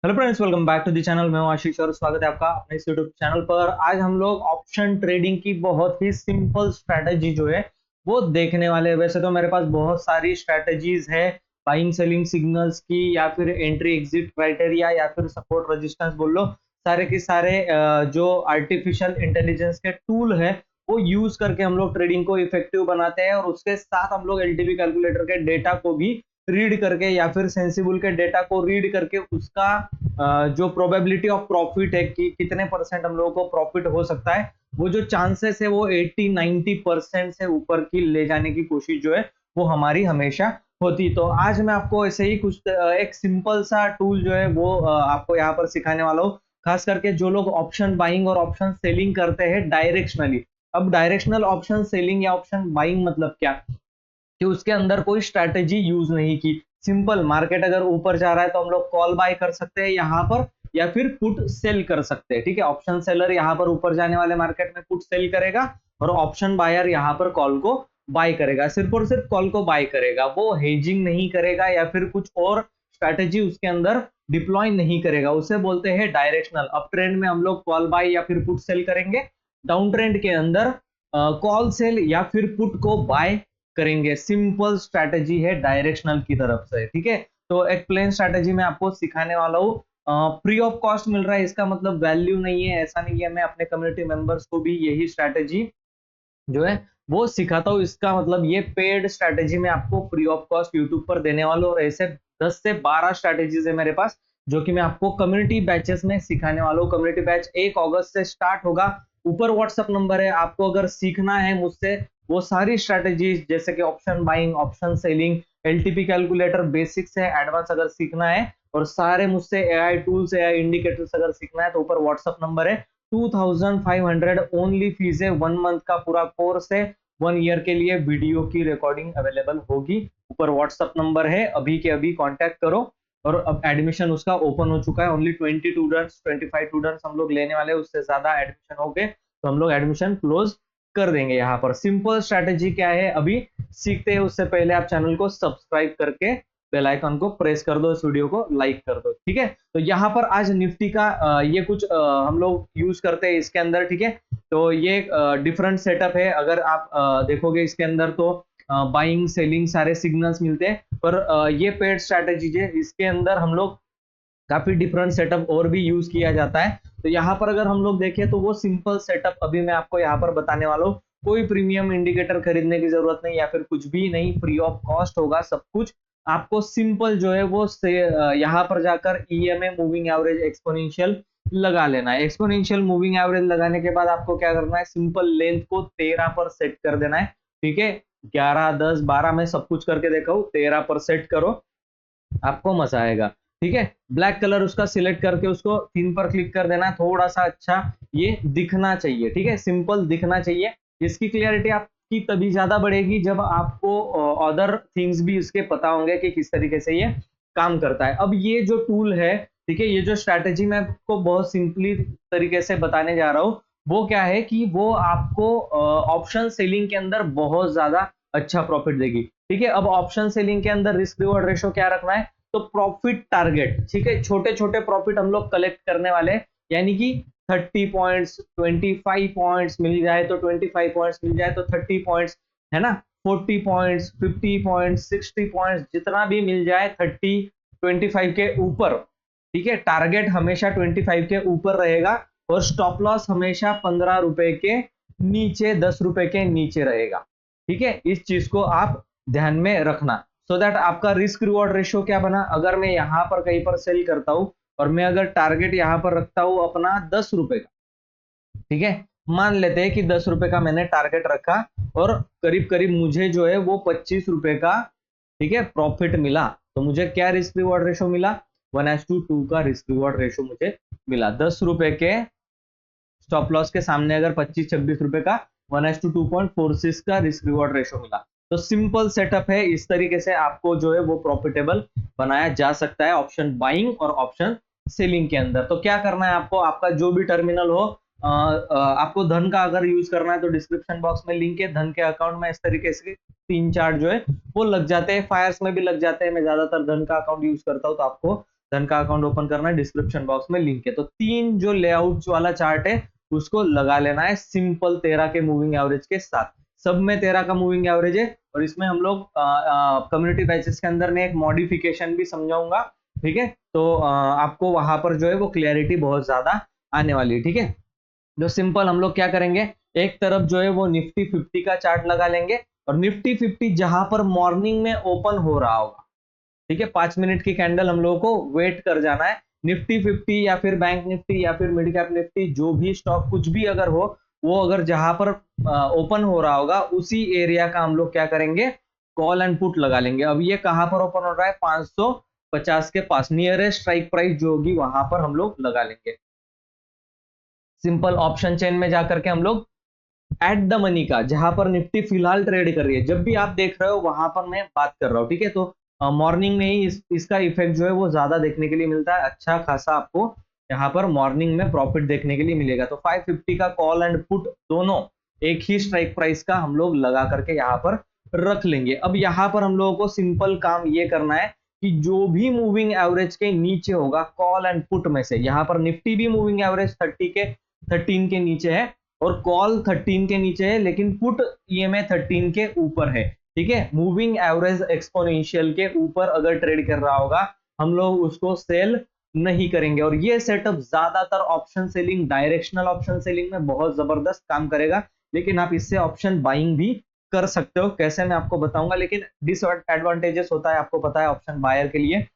Hello friends, welcome back to the channel. मैं हूं आशीष और स्वागत है आपका अपने इस यूट्यूब चैनल पर। आज हम लोग ऑप्शन ट्रेडिंग की बहुत ही सिंपल स्ट्रैटेजी जो है वो देखने वाले हैं। वैसे तो मेरे पास बहुत सारी स्ट्रैटेजीज है बाइंग सेलिंग सिग्नल्स की, या फिर एंट्री एग्जिट क्राइटेरिया, या फिर सपोर्ट रेजिस्टेंस बोल लो। सारे के सारे जो आर्टिफिशियल इंटेलिजेंस के टूल है वो यूज करके हम लोग ट्रेडिंग को इफेक्टिव बनाते हैं, और उसके साथ हम लोग एलटीवी कैलकुलेटर के डेटा को भी रीड करके या फिर सेंसिबल के डेटा को रीड करके उसका जो प्रोबेबिलिटी ऑफ प्रॉफिट है कि कितने परसेंट हम लोगों को प्रॉफिट हो सकता है, वो जो चांसेस है वो 80-90% से ऊपर की ले जाने की कोशिश जो है वो हमारी हमेशा होती। तो आज मैं आपको ऐसे ही कुछ एक सिंपल सा टूल जो है वो आपको यहाँ पर सिखाने वाला हूँ, खास करके जो लोग ऑप्शन बाइंग और ऑप्शन सेलिंग करते हैं डायरेक्शनली। अब डायरेक्शनल ऑप्शन सेलिंग या ऑप्शन बाइंग मतलब क्या, कि उसके अंदर कोई स्ट्रैटेजी यूज नहीं की। सिंपल, मार्केट अगर ऊपर जा रहा है तो हम लोग कॉल बाय कर सकते हैं यहाँ पर, या फिर पुट सेल कर सकते हैं। ठीक है, ऑप्शन सेलर यहाँ पर ऊपर जाने वाले मार्केट में पुट सेल करेगा, और ऑप्शन बायर यहाँ पर कॉल को बाय करेगा। सिर्फ और सिर्फ कॉल को बाय करेगा, वो हेजिंग नहीं करेगा या फिर कुछ और स्ट्रैटेजी उसके अंदर डिप्लॉय नहीं करेगा। उसे बोलते हैं डायरेक्शनल। अप ट्रेंड में हम लोग कॉल बाय या फिर पुट सेल करेंगे, डाउन ट्रेंड के अंदर कॉल सेल या फिर पुट को बाय करेंगे। सिंपल स्ट्रैटेजी है डायरेक्शनल की तरफ से। ठीक है, तो एक प्लेन स्ट्रैटेजी मैं आपको सिखाने वाला हूँ। फ्री ऑफ कॉस्ट मिल रहा है, इसका मतलब वैल्यू नहीं है, ऐसा नहीं है। मैं अपने कम्युनिटी मेंबर्स को भी यही स्ट्रैटेजी जो है वो सिखाता हूँ। इसका मतलब ये पेड स्ट्रैटेजी मैं आपको फ्री ऑफ कॉस्ट यूट्यूब पर देने वाला हूँ, और ऐसे 10 से 12 स्ट्रैटेजीज है मेरे पास जो कि मैं आपको कम्युनिटी बैचेस में सिखाने वाला हूँ। कम्युनिटी बैच 1 अगस्त से स्टार्ट होगा। ऊपर व्हाट्सएप नंबर है, आपको अगर सीखना है मुझसे वो सारी स्ट्रैटेजीज, जैसे कि option buying, option selling, LTP calculator basics है, एडवांस अगर सीखना है, और सारे मुझसे एआई टूल्स, एआई इंडिकेटर्स अगर सीखना है, तो ऊपर व्हाट्सएप नंबर है। 2500 ओनली फीस है, 1 मंथ का पूरा कोर्स है। 1 ईयर के लिए वीडियो की रिकॉर्डिंग अवेलेबल होगी। ऊपर व्हाट्सएप नंबर है, अभी के अभी कांटेक्ट करो। और अब एडमिशन उसका ओपन हो चुका है। ओनली 20 स्टूडेंट्स, 25 स्टूडेंट्स हम लोग लेने वाले हैं। उससे ज्यादा एडमिशन हो गए तो हम लोग एडमिशन क्लोज कर देंगे। यहाँ पर सिंपल स्ट्रैटेजी क्या है अभी सीखते हैं, उससे पहले आप चैनल को सब्सक्राइब करके बेल आइकन को प्रेस कर दो, इस वीडियो को लाइक कर दो। ठीक है, तो यहाँ पर आज निफ्टी का ये कुछ हम लोग यूज करते हैं इसके अंदर। ठीक है, तो ये डिफरेंट सेटअप है। अगर आप देखोगे इसके अंदर तो बाइंग सेलिंग सारे सिग्नल्स मिलते हैं, पर ये पेड स्ट्रैटेजी है, इसके अंदर हम लोग काफी डिफरेंट सेटअप और भी यूज किया जाता है। तो यहाँ पर अगर हम लोग देखें तो वो सिंपल सेटअप अभी मैं आपको यहाँ पर बताने वाला हूँ। कोई प्रीमियम इंडिकेटर खरीदने की जरूरत नहीं, या फिर कुछ भी नहीं, फ्री ऑफ कॉस्ट होगा सब कुछ। आपको सिंपल जो है वो यहाँ पर जाकर ईएमए, मूविंग एवरेज, एक्सपोनेंशियल लगा लेना है। एक्सपोनेंशियल मूविंग एवरेज लगाने के बाद आपको क्या करना है, सिंपल लेंथ को 13 पर सेट कर देना है। ठीक है, 11, 10, 12 में सब कुछ करके देखा हूँ, 13 पर सेट करो, आपको मजा आएगा। ठीक है, ब्लैक कलर उसका सिलेक्ट करके उसको 3 पर क्लिक कर देना है। थोड़ा सा अच्छा ये दिखना चाहिए। ठीक है, सिंपल दिखना चाहिए। इसकी क्लियरिटी आपकी तभी ज्यादा बढ़ेगी जब आपको अदर थिंग्स भी उसके पता होंगे कि किस तरीके से ये काम करता है। अब ये जो टूल है, ठीक है, ये जो स्ट्रैटेजी मैं आपको बहुत सिंपली तरीके से बताने जा रहा हूँ, वो क्या है कि वो आपको ऑप्शन सेलिंग के अंदर बहुत ज्यादा अच्छा प्रॉफिट देगी। ठीक है, अब ऑप्शन सेलिंग के अंदर रिस्क रिवॉर्ड रेशो क्या रखना है, तो प्रॉफिट टारगेट। ठीक है, छोटे छोटे प्रॉफिट हम लोग कलेक्ट करने वाले हैं, यानी कि 30 पॉइंट्स, 25 पॉइंट्स मिल जाए तो 25 पॉइंट्स, मिल जाए तो 30 पॉइंट्स, है ना, 40 पॉइंट्स, 50 पॉइंट्स, 60 पॉइंट्स, जितना भी मिल जाए 30, 25 के ऊपर। ठीक है, टारगेट हमेशा 25 के ऊपर रहेगा, और स्टॉप लॉस हमेशा 15 रुपए के नीचे, 10 रुपए के नीचे रहेगा। ठीक है, इस चीज को आप ध्यान में रखना, सो दैट आपका रिस्क रिवॉर्ड रेशियो क्या बना। अगर मैं यहाँ पर कहीं पर सेल करता हूँ, और मैं अगर टारगेट यहाँ पर रखता हूँ अपना 10 रुपए का, ठीक है, मान लेते हैं कि 10 रुपए का मैंने टारगेट रखा, और करीब करीब मुझे जो है वो 25 रुपए का, ठीक है, प्रॉफिट मिला, तो मुझे क्या रिस्क रिवॉर्ड रेशो मिला, 1:2 का रिस्क रिवॉर्ड रेशो मुझे मिला। 10 रुपए के स्टॉप लॉस के सामने अगर 25-26 रुपए का 1:2.46 का रिस्क रिवॉर्ड रेशो मिला। तो सिंपल सेटअप है, इस तरीके से आपको जो है वो प्रॉफिटेबल बनाया जा सकता है ऑप्शन बाइंग और ऑप्शन सेलिंग के अंदर। तो क्या करना है आपको, आपका जो भी टर्मिनल हो, आपको धन का अगर यूज करना है तो डिस्क्रिप्शन बॉक्स में लिंक है। धन के अकाउंट में इस तरीके से 3-4 जो है वो लग जाते हैं, फायर्स में भी लग जाते हैं। मैं ज्यादातर धन का अकाउंट यूज करता हूँ, तो आपको धन का अकाउंट ओपन करना है, डिस्क्रिप्शन बॉक्स में लिंक है। तो 3 जो लेआउट वाला चार्ट है उसको लगा लेना है सिंपल 13 के मूविंग एवरेज के साथ। सब में 13 का मूविंग एवरेज है और इसमें हम लोग कम्युनिटी बैचेस के अंदर में एक मॉडिफिकेशन भी समझाऊंगा, ठीक है। तो आपको वहां पर जो है वो क्लियरिटी बहुत ज्यादा आने वाली है, ठीक है। जो सिंपल हम लोग क्या करेंगे, एक तरफ जो है वो निफ्टी 50 का चार्ट लगा लेंगे और निफ्टी 50 जहां पर मॉर्निंग में ओपन हो रहा होगा, ठीक है, 5 मिनट की कैंडल हम लोगों को वेट कर जाना है। निफ्टी 50 या फिर बैंक निफ्टी या फिर मिड कैप निफ्टी, जो भी स्टॉक कुछ भी अगर हो, वो अगर जहां पर ओपन हो रहा होगा उसी एरिया का हम लोग क्या करेंगे, कॉल एंड पुट लगा लेंगे। अब ये कहां पर ओपन हो रहा है, 550 के पास, नियरेस्ट स्ट्राइक प्राइस जो होगी वहां पर हम लोग लगा लेंगे। सिंपल ऑप्शन चेन में जाकर के हम लोग एट द मनी का, जहां पर निफ्टी फिलहाल ट्रेड कर रही है, जब भी आप देख रहे हो वहां पर मैं बात कर रहा हूं, ठीक है। तो मॉर्निंग में ही इसका इफेक्ट जो है वो ज्यादा देखने के लिए मिलता है, अच्छा खासा आपको यहाँ पर मॉर्निंग में प्रॉफिट देखने के लिए मिलेगा। तो 550 का कॉल एंड पुट दोनों एक ही स्ट्राइक प्राइस का हम लोग लगा करके यहाँ पर रख लेंगे। अब यहाँ पर हम लोगों को सिंपल काम ये करना है कि जो भी मूविंग एवरेज के नीचे होगा कॉल एंड पुट में से, यहाँ पर निफ्टी भी मूविंग एवरेज 13 के नीचे है और कॉल 13 के नीचे है, लेकिन पुट ईएमए 13 के ऊपर है, ठीक है। मूविंग एवरेज एक्सपोनेंशियल के ऊपर अगर ट्रेड कर रहा होगा हम लोग उसको सेल नहीं करेंगे। और ये सेटअप ज्यादातर option selling, directional option selling में बहुत जबरदस्त काम करेगा, लेकिन आप इससे ऑप्शन बाइंग भी कर सकते हो। कैसे मैं आपको बताऊंगा, लेकिन डिसएडवांटेजेस होता है, आपको पता है ऑप्शन बायर के लिए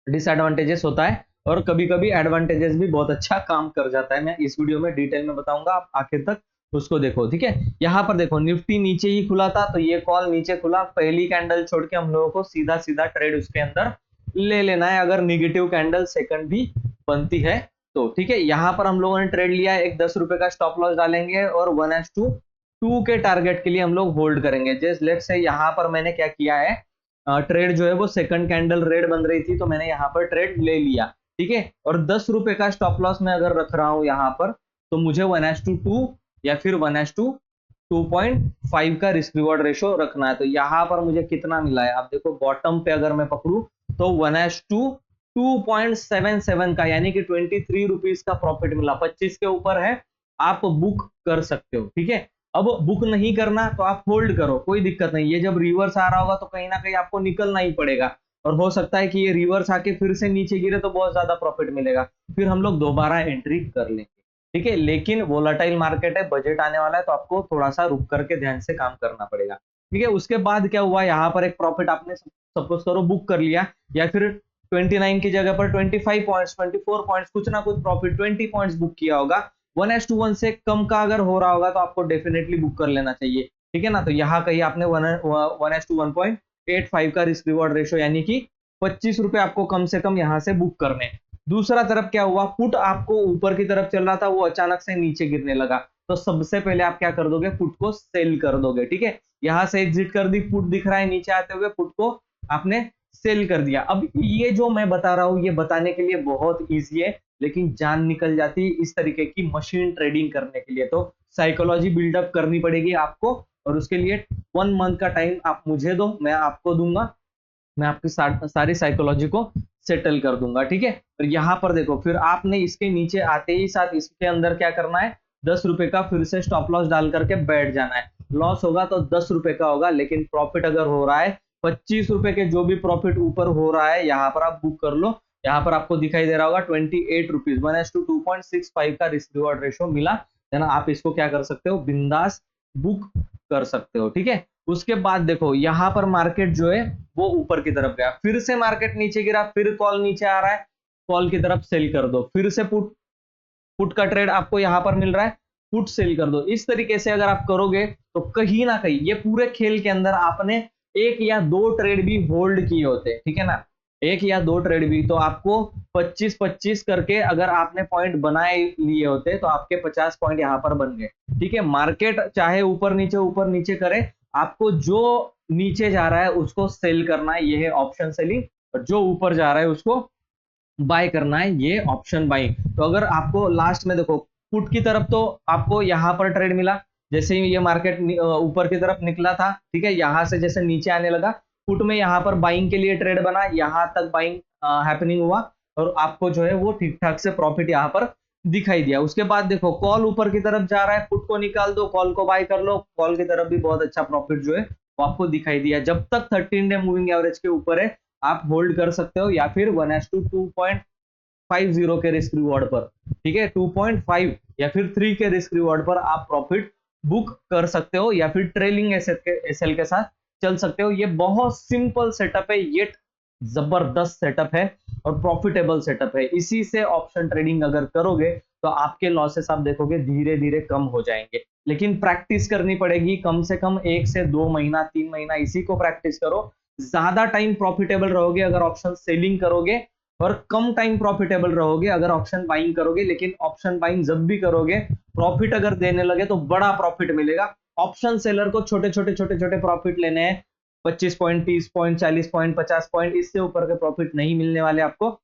डिसएडवांटेजेस होता है और कभी कभी एडवांटेजेस भी बहुत अच्छा काम कर जाता है। मैं इस वीडियो में डिटेल में बताऊंगा, आप आखिर तक उसको देखो, ठीक है। यहाँ पर देखो निफ्टी नीचे ही खुला था तो ये कॉल नीचे खुला, पहली कैंडल छोड़ के हम लोगों को सीधा सीधा ट्रेड उसके अंदर ले लेना है, अगर निगेटिव कैंडल सेकंड भी बनती है तो, ठीक है। यहाँ पर हम लोगों ने ट्रेड लिया, एक 10 रुपए का स्टॉप लॉस डालेंगे और 1:2 के टारगेट के लिए हम लोग होल्ड करेंगे। जस्ट लेट्स से यहाँ पर मैंने क्या किया है, ट्रेड जो है वो सेकंड कैंडल रेड बन रही थी तो मैंने यहाँ पर ट्रेड ले लिया, ठीक है। और 10 रुपए का स्टॉप लॉस मैं अगर रख रहा हूं यहाँ पर, तो मुझे 1:2 या फिर 1:2.5 का रिस्क रिवॉर्ड रेशो रखना है। तो यहाँ पर मुझे कितना मिला है, आप देखो बॉटम पे अगर मैं पकड़ू तो 1:2.77 का, यानी कि 23 रुपीज का प्रॉफिट मिला। 25 के ऊपर है, आप बुक कर सकते हो, ठीक है। अब बुक नहीं करना तो आप होल्ड करो, कोई दिक्कत नहीं। ये जब रिवर्स आ रहा होगा तो कहीं ना कहीं आपको निकलना ही पड़ेगा और हो सकता है कि ये रिवर्स आके फिर से नीचे गिरे तो बहुत ज्यादा प्रॉफिट मिलेगा, फिर हम लोग दोबारा एंट्री कर लेंगे, ठीक है। लेकिन वोलाटाइल मार्केट है, बजट आने वाला है तो आपको थोड़ा सा रुक करके ध्यान से काम करना पड़ेगा, ठीक है। उसके बाद क्या हुआ, यहाँ पर एक प्रॉफिट आपने सपोज करो बुक कर लिया, या फिर 29 की जगह पर 25 पॉइंट्स, 24 पॉइंट्स, कुछ ना कुछ प्रॉफिट 20 पॉइंट्स बुक किया होगा। 1:1 से कम का अगर हो रहा होगा तो आपको डेफिनेटली बुक कर लेना चाहिए, ठीक है ना। तो यहाँ कहीं आपने 1:1.85 का रिस्क रिवॉर्ड रेशो, यानी कि 25 रुपए आपको कम से कम यहाँ से बुक करने। दूसरा तरफ क्या हुआ, पुट आपको ऊपर की तरफ चल रहा था, वो अचानक से नीचे गिरने लगा, तो सबसे पहले आप क्या कर दोगे, पुट को सेल कर दोगे, ठीक है। यहां से एग्जिट कर दी, पुट दिख रहा है नीचे आते हुए, पुट को आपने सेल कर दिया। अब ये जो मैं बता रहा हूं ये बताने के लिए बहुत ईजी है, लेकिन जान निकल जाती है इस तरीके की मशीन ट्रेडिंग करने के लिए, तो साइकोलॉजी बिल्डअप करनी पड़ेगी आपको, और उसके लिए 1 मंथ का टाइम आप मुझे दो, मैं आपको दूंगा, मैं आपकी सारी साइकोलॉजी को सेटल कर दूंगा, ठीक है। तो यहाँ पर देखो, फिर आपने इसके नीचे आते ही साथ इसके अंदर क्या करना है, 10 रुपए का फिर से स्टॉप लॉस डाल करके बैठ जाना है। लॉस होगा तो 10 रुपए का होगा, लेकिन प्रॉफिट अगर हो रहा है 25 रुपए के, जो भी प्रॉफिट ऊपर हो रहा है यहाँ पर आप बुक कर लो। यहाँ पर आपको दिखाई दे रहा होगा 28 रुपीज, 1:2.65 का रिस्क रिवॉर्ड रेशो मिला है ना। आप इसको क्या कर सकते हो, बिंदास बुक कर सकते हो, ठीक है। उसके बाद देखो यहाँ पर मार्केट जो है वो ऊपर की तरफ गया, फिर से मार्केट नीचे गिरा, फिर कॉल नीचे आ रहा है, कॉल की तरफ सेल कर दो, फिर से पुट का ट्रेड आपको यहाँ पर मिल रहा है, पुट सेल कर दो। इस तरीके से अगर आप करोगे तो कहीं ना कहीं ये पूरे खेल के अंदर आपने 1 या 2 ट्रेड भी होल्ड किए होते, ठीक है ना, 1 या 2 ट्रेड भी, तो आपको 25-25 करके अगर आपने पॉइंट बनाए लिए होते तो आपके 50 पॉइंट यहाँ पर बन गए, ठीक है। मार्केट चाहे ऊपर नीचे करे, आपको जो नीचे जा रहा है उसको सेल करना है, ये है ऑप्शन सेलिंग, और जो ऊपर जा रहा है उसको बाय करना है, ये ऑप्शन बाइंग। तो अगर आपको लास्ट में देखो पुट की तरफ तो आपको यहाँ पर ट्रेड मिला, जैसे ही ये मार्केट ऊपर की तरफ निकला था, ठीक है, यहाँ से जैसे नीचे आने लगा पुट में यहाँ पर बाइंग के लिए ट्रेड बना, यहाँ तक बाइंग हैपनिंग हुआ और आपको जो है वो ठीक ठाक से प्रॉफिट यहाँ पर दिखाई दिया। उसके बाद देखो कॉल ऊपर की तरफ जा रहा है, पुट को निकाल दो, कॉल को बाय कर लो, कॉल की तरफ भी बहुत अच्छा प्रॉफिट जो है वो आपको दिखाई दिया। जब तक 13 डे मूविंग एवरेज के ऊपर है आप होल्ड कर सकते हो, या फिर 1:2.50 के रिस्क रिवॉर्ड पर, ठीक है, 2.5 या फिर 3 के रिस्क रिवॉर्ड पर आप प्रॉफिट बुक कर सकते हो, या फिर ट्रेलिंग एसएल के साथ चल सकते हो। ये बहुत सिंपल सेटअप है, ये जबरदस्त सेटअप है और प्रॉफिटेबल सेटअप है। इसी से ऑप्शन ट्रेडिंग अगर करोगे तो आपके लॉसेस आप देखोगे धीरे धीरे कम हो जाएंगे। लेकिन प्रैक्टिस करनी पड़ेगी, कम से कम 1 से 2 महीना 3 महीना इसी को प्रैक्टिस करो। ज्यादा टाइम प्रॉफिटेबल रहोगे अगर ऑप्शन सेलिंग करोगे, और कम टाइम प्रॉफिटेबल रहोगे अगर ऑप्शन बाइंग करोगे। लेकिन ऑप्शन बाइंग जब भी करोगे प्रॉफिट अगर देने लगे तो बड़ा प्रॉफिट मिलेगा। ऑप्शन सेलर को छोटे छोटे प्रॉफिट लेने हैं, 25 पॉइंट, 30 पॉइंट, 40 पॉइंट, 50 पॉइंट, इससे ऊपर के प्रॉफिट नहीं मिलने वाले आपको।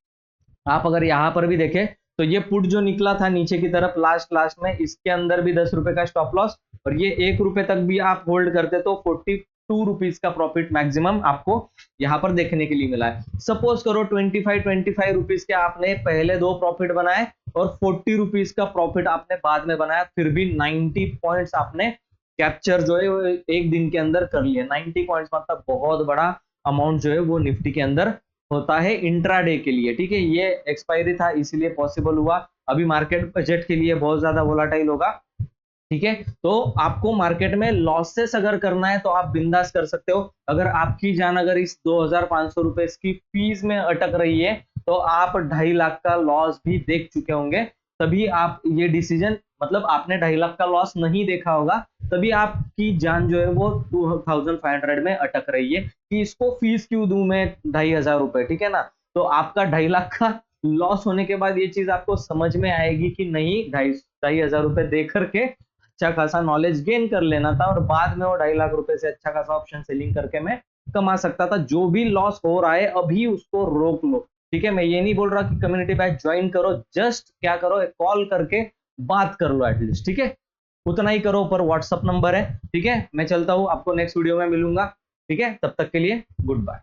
आप अगर यहाँ पर भी देखें तो ये पुट जो निकला था नीचे की तरफ लास्ट में, इसके अंदर भी 10 रुपए का स्टॉप लॉस, और ये 1 रुपए तक भी आप होल्ड करते तो 42 रुपीज का प्रॉफिट मैक्सिमम आपको यहाँ पर देखने के लिए मिला है। सपोज करो 25 रुपीज के आपने पहले 2 प्रॉफिट बनाए और 40 रुपीज का प्रॉफिट आपने बाद में बनाया, फिर भी 90 पॉइंट्स आपने कैप्चर जो है वो एक दिन के अंदर कर लिया। 90 पॉइंट्स मतलब बहुत बड़ा अमाउंट जो है वो निफ्टी के अंदर होता है इंट्राडे के लिए, ठीक है। ये एक्सपायरी था इसीलिए पॉसिबल हुआ, अभी मार्केट बजट के लिए बहुत ज्यादा वोलाटाइल होगा, ठीक है। तो आपको मार्केट में लॉसेस अगर करना है तो आप बिंदास कर सकते हो। अगर आपकी जान अगर इस 2500 रुपए की फीस में अटक रही है तो आप 2.5 लाख का लॉस भी देख चुके होंगे, तभी आप ये डिसीजन, मतलब आपने 2.5 लाख का लॉस नहीं देखा होगा तभी आपकी जान जो है वो 2500 में अटक रही है कि इसको फीस क्यों दूं मैं 2500 रुपए, ठीक है ना। तो आपका 2.5 लाख का लॉस होने के बाद ये चीज आपको समझ में आएगी कि नहीं, 2,500 रुपए दे करके अच्छा खासा नॉलेज गेन कर लेना था, और बाद में वो 2.5 लाख रुपए से अच्छा खासा ऑप्शन सेलिंग करके मैं कमा सकता था। जो भी लॉस हो रहा है अभी उसको रोक लो, ठीक है। मैं ये नहीं बोल रहा कि कम्युनिटी बैच ज्वाइन करो, जस्ट क्या करो, एक कॉल करके बात कर लो एटलीस्ट, ठीक है, उतना ही करो। पर व्हाट्सअप नंबर है, ठीक है। मैं चलता हूं, आपको नेक्स्ट वीडियो में मिलूंगा, ठीक है। तब तक के लिए गुड बाय।